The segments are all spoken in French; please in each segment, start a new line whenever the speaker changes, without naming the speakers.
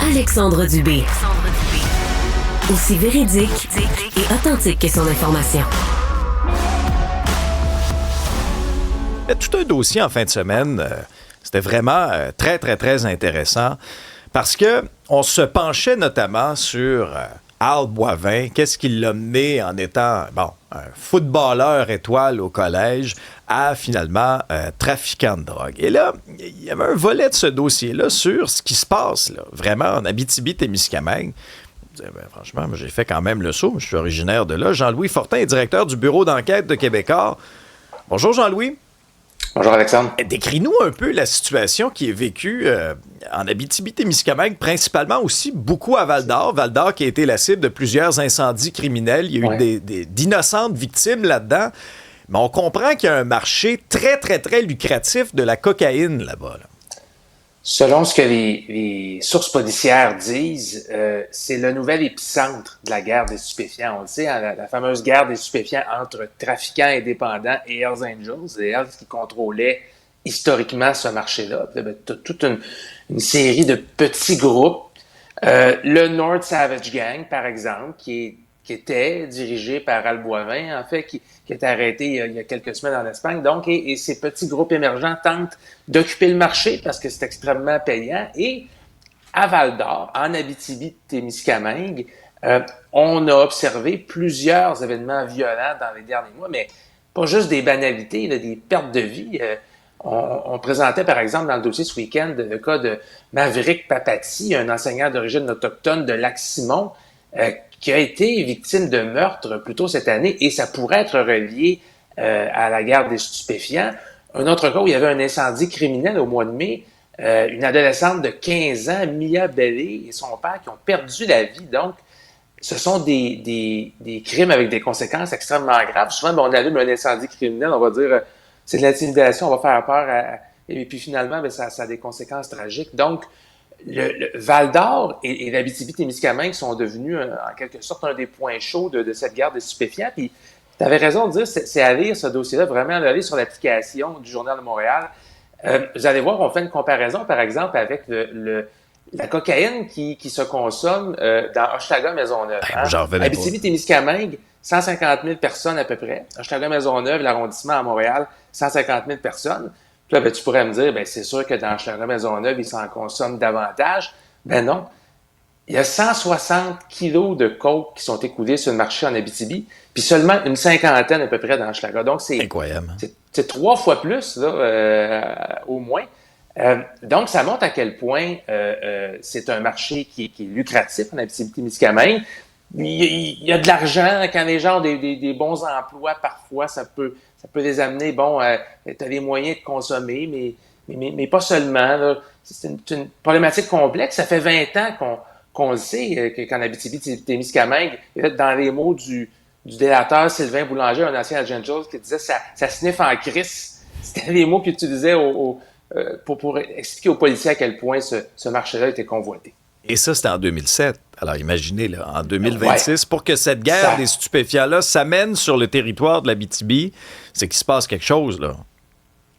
Alexandre Dubé. Aussi véridique et authentique que son information.
Il y a tout un dossier en fin de semaine. C'était vraiment très, très, très intéressant parce que on se penchait notamment sur Al Boivin. Qu'est-ce qui l'a mené en étant, un footballeur étoile au collège à finalement trafiquant de drogue. Et là, il y avait un volet de ce dossier-là sur ce qui se passe là, vraiment en Abitibi-Témiscamingue. Franchement, j'ai fait quand même le saut. Je suis originaire de là. Jean-Louis Fortin est directeur du bureau d'enquête de Québécois. Bonjour Jean-Louis.
Bonjour Alexandre.
Décris-nous un peu la situation qui est vécue en Abitibi-Témiscamingue, principalement aussi beaucoup à Val-d'Or. Val-d'Or qui a été la cible de plusieurs incendies criminels. Il y a eu d'innocentes victimes là-dedans. Mais on comprend qu'il y a un marché très, très, très lucratif de la cocaïne là-bas. Là.
Selon ce que les sources policières disent, c'est le nouvel épicentre de la guerre des stupéfiants. On le sait, hein, la fameuse guerre des stupéfiants entre trafiquants indépendants et Hells Angels, les Hells qui contrôlaient historiquement ce marché-là. Tu as toute une série de petits groupes. Le North Savage Gang, par exemple, qui était dirigé par Al Boivin, en fait, qui est arrêté il y a quelques semaines en Espagne. Donc, et ces petits groupes émergents tentent d'occuper le marché parce que c'est extrêmement payant. Et à Val-d'Or, en Abitibi-Témiscamingue, on a observé plusieurs événements violents dans les derniers mois, mais pas juste des banalités, là, des pertes de vie. On présentait, par exemple, dans le dossier ce week-end, le cas de Maverick Papati, un enseignant d'origine autochtone de Lac-Simon, qui a été victime de meurtre plus tôt cette année, et ça pourrait être relié à la guerre des stupéfiants. Un autre cas où il y avait un incendie criminel au mois de mai, une adolescente de 15 ans, Mia Bellé, et son père qui ont perdu la vie. Donc, ce sont des crimes avec des conséquences extrêmement graves. Souvent, on allume un incendie criminel, on va dire c'est de l'intimidation, on va faire peur, et puis finalement, ça a des conséquences tragiques. Donc, le Val-d'Or et l'Abitibi-Témiscamingue sont devenus en quelque sorte un des points chauds de cette guerre des stupéfiants. Puis, tu avais raison de dire, c'est à lire ce dossier-là, vraiment à aller sur l'application du Journal de Montréal. Vous allez voir, on fait une comparaison, par exemple, avec la cocaïne qui se consomme dans Hochelaga-Maisonneuve. Abitibi-Témiscamingue, 150 000 personnes à peu près. Hochelaga-Maisonneuve, l'arrondissement à Montréal, 150 000 personnes. Puis là, tu pourrais me dire, c'est sûr que dans Hochelaga-Maisonneuve, ils s'en consomment davantage. Non. Il y a 160 kilos de coke qui sont écoulés sur le marché en Abitibi, puis seulement une cinquantaine à peu près dans Hochelaga. Donc, c'est
incroyable.
C'est 3 fois plus, là, au moins. Donc, ça montre à quel point c'est un marché qui est lucratif en Abitibi-Témiscamingue. Il y a de l'argent quand les gens ont des bons emplois, parfois, ça peut les amener, tu as les moyens de consommer, mais pas seulement. Là. C'est une problématique complexe. Ça fait 20 ans qu'on le sait, qu'en Abitibi-Témiscamingue, dans les mots du délateur Sylvain Boulanger, un ancien Hells Angels, qui disait ça sniffe en crise. C'était les mots qu'il utilisait pour expliquer aux policiers à quel point ce marché-là était convoité.
Et ça, c'était en 2007. Alors, imaginez, là, en 2026, pour que cette guerre des stupéfiants-là s'amène sur le territoire de l'Abitibi, c'est qu'il se passe quelque chose, là.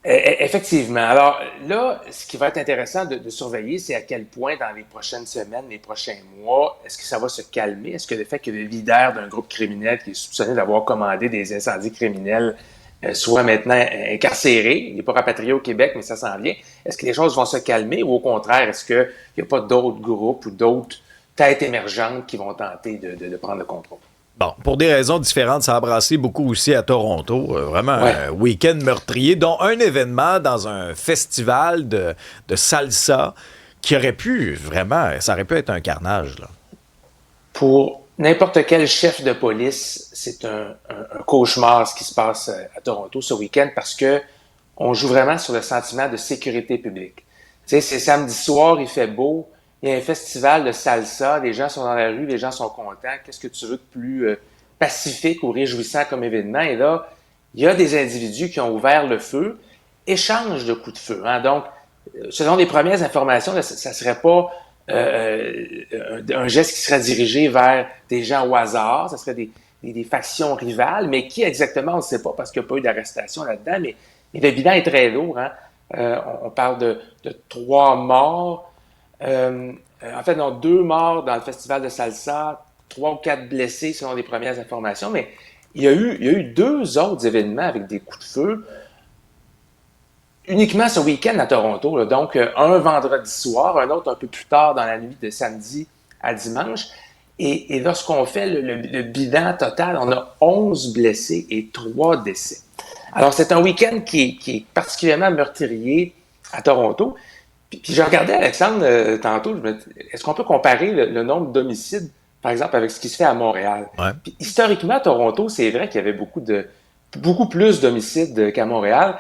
Effectivement. Alors là, ce qui va être intéressant de surveiller, c'est à quel point dans les prochaines semaines, les prochains mois, est-ce que ça va se calmer? Est-ce que le fait que le leader d'un groupe criminel qui est soupçonné d'avoir commandé des incendies criminels soit maintenant incarcéré, il n'est pas rapatrié au Québec, mais ça s'en vient, est-ce que les choses vont se calmer ou au contraire, est-ce qu'il n'y a pas d'autres groupes ou d'autres têtes émergentes qui vont tenter de prendre le contrôle?
Bon, pour des raisons différentes, ça a brassé beaucoup aussi à Toronto. Vraiment un week-end meurtrier, dont un événement dans un festival de salsa qui aurait pu, vraiment, ça aurait pu être un carnage, là.
Pour n'importe quel chef de police, c'est un cauchemar ce qui se passe à Toronto ce week-end parce que on joue vraiment sur le sentiment de sécurité publique. Tu sais, c'est samedi soir, il fait beau, il y a un festival de salsa, les gens sont dans la rue, les gens sont contents. Qu'est-ce que tu veux de plus pacifique ou réjouissant comme événement? Et là, il y a des individus qui ont ouvert le feu, échange de coups de feu. Hein? Donc, selon les premières informations, là, ça serait pas un geste qui serait dirigé vers des gens au hasard, ça serait des factions rivales, mais qui exactement, on ne sait pas parce qu'il n'y a pas eu d'arrestation là-dedans, mais le bilan est très lourd. Hein? On parle de 3 morts. En fait, non, 2 morts dans le festival de salsa, 3 ou 4 blessés selon les premières informations, mais il y a eu 2 autres événements avec des coups de feu uniquement ce week-end à Toronto. Là. Donc, un vendredi soir, un autre un peu plus tard dans la nuit de samedi à dimanche. Et lorsqu'on fait le bilan total, on a 11 blessés et 3 décès. Alors, c'est un week-end qui est particulièrement meurtrier à Toronto. Puis je regardais Alexandre tantôt, est-ce qu'on peut comparer le nombre d'homicides, par exemple, avec ce qui se fait à Montréal?
Ouais.
Puis, historiquement, à Toronto, c'est vrai qu'il y avait beaucoup plus d'homicides qu'à Montréal.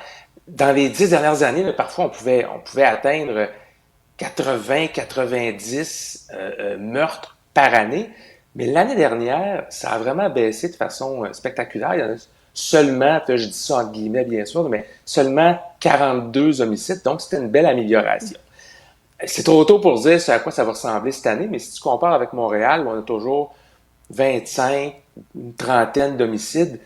Dans les 10 dernières années, là, parfois, on pouvait atteindre 80, 90 meurtres par année. Mais l'année dernière, ça a vraiment baissé de façon spectaculaire. Il y en a seulement, je dis ça entre guillemets bien sûr, mais seulement 42 homicides. Donc, c'était une belle amélioration. C'est trop tôt pour dire à quoi ça va ressembler cette année, mais si tu compares avec Montréal, où on a toujours 25, une trentaine d'homicides.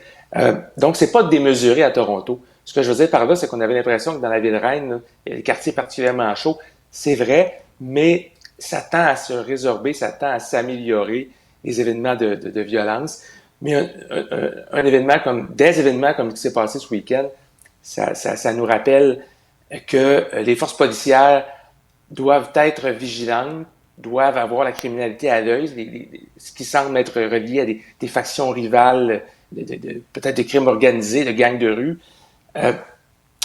Donc, c'est pas démesuré à Toronto. Ce que je veux dire par là, c'est qu'on avait l'impression que dans la ville reine, là, il y a des quartiers particulièrement chauds. C'est vrai, mais ça tend à se résorber, ça tend à s'améliorer, les événements de violence. Mais des événements comme ce qui s'est passé ce week-end, ça nous rappelle que les forces policières doivent être vigilantes, doivent avoir la criminalité à l'œil, ce qui semble être relié à des factions rivales, peut-être des crimes organisés, de gangs de rue.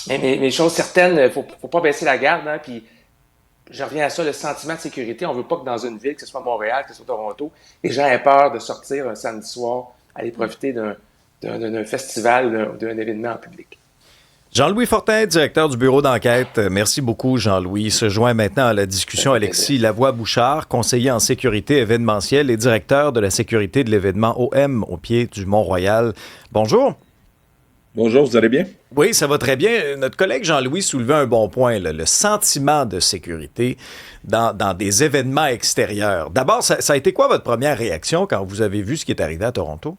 Mais chose certaine, il faut pas baisser la garde. Hein, puis je reviens à ça, le sentiment de sécurité. On veut pas que dans une ville, que ce soit Montréal, que ce soit Toronto, les gens aient peur de sortir un samedi soir, aller profiter d'un festival ou d'un événement en public.
Jean-Louis Fortin, directeur du bureau d'enquête. Merci beaucoup, Jean-Louis. Se joint maintenant à la discussion Alexis Lavoie-Bouchard, conseiller en sécurité événementielle et directeur de la sécurité de l'événement OM au pied du Mont-Royal. Bonjour.
Bonjour, vous allez bien?
Oui, ça va très bien. Notre collègue Jean-Louis soulevait un bon point, là, le sentiment de sécurité dans des événements extérieurs. D'abord, ça a été quoi votre première réaction quand vous avez vu ce qui est arrivé à Toronto?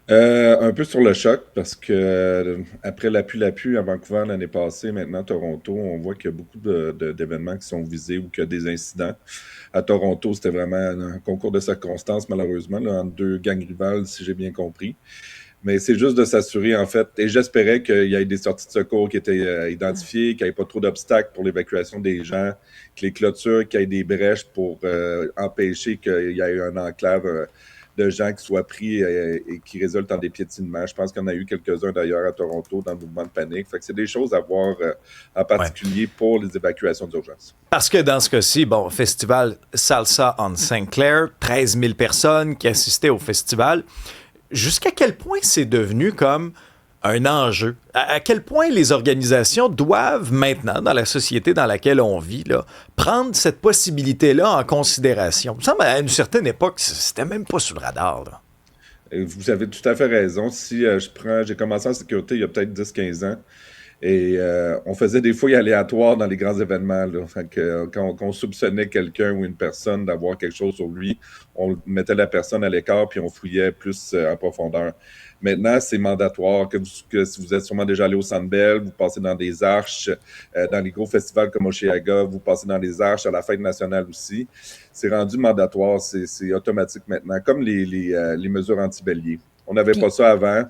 Un peu sur le choc, parce que après l'appui à Vancouver l'année passée, maintenant Toronto, on voit qu'il y a beaucoup d'événements qui sont visés ou qu'il y a des incidents. À Toronto, c'était vraiment un concours de circonstances, malheureusement, là, entre 2 gangs rivales, si j'ai bien compris. Mais c'est juste de s'assurer, en fait, et j'espérais qu'il y ait des sorties de secours qui étaient identifiées, qu'il n'y ait pas trop d'obstacles pour l'évacuation des gens, que les clôtures, qu'il y ait des brèches pour empêcher qu'il y ait un enclave de gens qui soient pris et qui résultent en des piétinements. Je pense qu'il y en a eu quelques-uns d'ailleurs à Toronto dans le mouvement de panique. Fait que c'est des choses à voir en particulier pour les évacuations d'urgence.
Parce que dans ce cas-ci, bon, festival Salsa on St. Clair, 13 000 personnes qui assistaient au festival. Jusqu'à quel point c'est devenu comme un enjeu? À quel point les organisations doivent maintenant, dans la société dans laquelle on vit, là, prendre cette possibilité-là en considération? Il me semble à une certaine époque, c'était même pas sous le radar. Là.
Vous avez tout à fait raison. Si j'ai commencé en sécurité il y a peut-être 10-15 ans, et on faisait des fouilles aléatoires dans les grands événements. Là. Fait que, quand on soupçonnait quelqu'un ou une personne d'avoir quelque chose sur lui, on mettait la personne à l'écart puis on fouillait plus en profondeur. Maintenant, c'est mandatoire. Que si vous êtes sûrement déjà allé au Centre Bell, vous passez dans des arches, dans les gros festivals comme Osheaga, vous passez dans des arches, à la fête nationale aussi. C'est rendu mandatoire, c'est automatique maintenant, comme les mesures anti-béliers. On n'avait pas ça avant.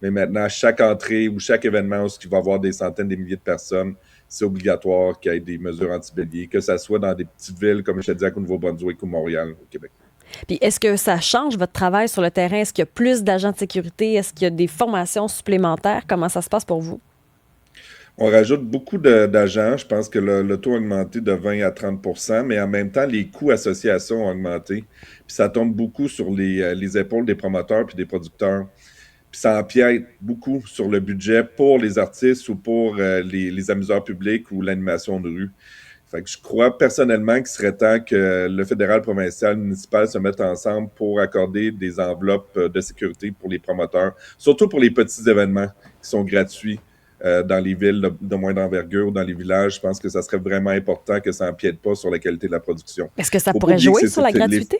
Mais maintenant, chaque entrée ou chaque événement où il va y avoir des centaines, des milliers de personnes, c'est obligatoire qu'il y ait des mesures anti-béliers, que ça soit dans des petites villes, comme je te disais, au Nouveau-Brunswick ou Montréal, au Québec.
Puis est-ce que ça change votre travail sur le terrain? Est-ce qu'il y a plus d'agents de sécurité? Est-ce qu'il y a des formations supplémentaires? Comment ça se passe pour vous?
On rajoute beaucoup d'agents. Je pense que le taux a augmenté de 20 à 30 %, mais en même temps, les coûts associés à ça ont augmenté. Puis ça tombe beaucoup sur les épaules des promoteurs puis des producteurs. Puis ça empiète beaucoup sur le budget pour les artistes ou pour les amuseurs publics ou l'animation de rue. Fait que je crois personnellement qu'il serait temps que le fédéral, provincial, municipal se mettent ensemble pour accorder des enveloppes de sécurité pour les promoteurs, surtout pour les petits événements qui sont gratuits dans les villes de moindre envergure ou dans les villages. Je pense que ça serait vraiment important que ça n'empiète pas sur la qualité de la production.
Est-ce que ça pourrait jouer sur la gratuité?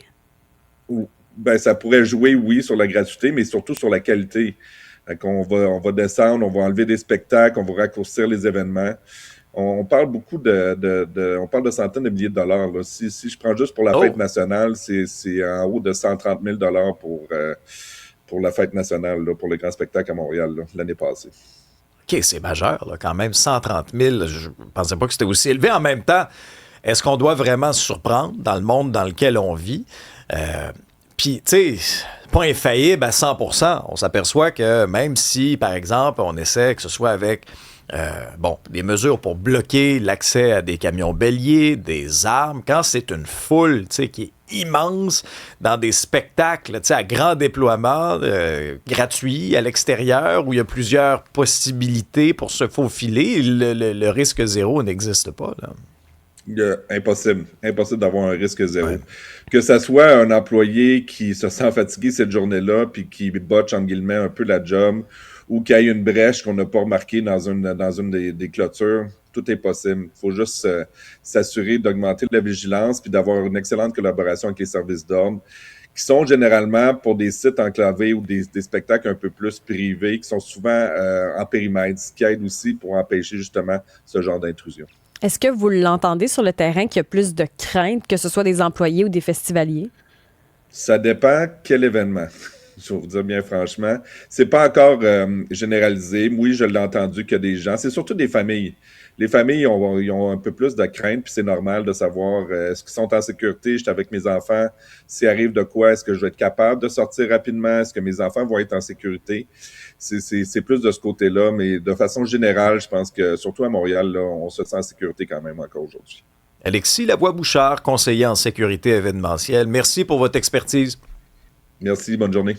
Ben, ça pourrait jouer, oui, sur la gratuité, mais surtout sur la qualité. On va descendre, on va enlever des spectacles, on va raccourcir les événements. On parle beaucoup on parle de centaines de milliers de dollars. Là. Si je prends juste pour la fête nationale, c'est en haut de 130 000 $ pour la fête nationale, là, pour le grand spectacle à Montréal, là, l'année passée.
OK, c'est majeur, là, quand même, 130 000. Je ne pensais pas que c'était aussi élevé. En même temps, est-ce qu'on doit vraiment se surprendre dans le monde dans lequel on vit? Puis, tu sais, pas infaillible à 100 %. On s'aperçoit que même si, par exemple, on essaie que ce soit avec des mesures pour bloquer l'accès à des camions béliers, des armes, quand c'est une foule, tu sais, qui est immense dans des spectacles, tu sais, à grand déploiement, gratuits à l'extérieur, où il y a plusieurs possibilités pour se faufiler, le risque zéro n'existe pas, là.
Impossible d'avoir un risque zéro. Ouais. Que ça soit un employé qui se sent fatigué cette journée-là, puis qui botche, entre guillemets, un peu la job, ou qu'il y ait une brèche qu'on n'a pas remarquée dans une des clôtures, tout est possible. Il faut juste s'assurer d'augmenter la vigilance puis d'avoir une excellente collaboration avec les services d'ordre, qui sont généralement pour des sites enclavés ou des spectacles un peu plus privés, qui sont souvent en périmètre, ce qui aide aussi pour empêcher justement ce genre d'intrusion.
Est-ce que vous l'entendez sur le terrain qu'il y a plus de crainte, que ce soit des employés ou des festivaliers?
Ça dépend quel événement. Je vais vous dire bien franchement. C'est pas encore généralisé. Oui, je l'ai entendu qu'il y a des gens. C'est surtout des familles. Les familles ils ont un peu plus de crainte, puis c'est normal de savoir est-ce qu'ils sont en sécurité, je suis avec mes enfants, s'il arrive de quoi, est-ce que je vais être capable de sortir rapidement, est-ce que mes enfants vont être en sécurité? C'est plus de ce côté-là, mais de façon générale, je pense que, surtout à Montréal, là, on se sent en sécurité quand même encore aujourd'hui.
Alexis Lavoie-Bouchard, conseiller en sécurité événementielle, merci pour votre expertise.
Merci, bonne journée.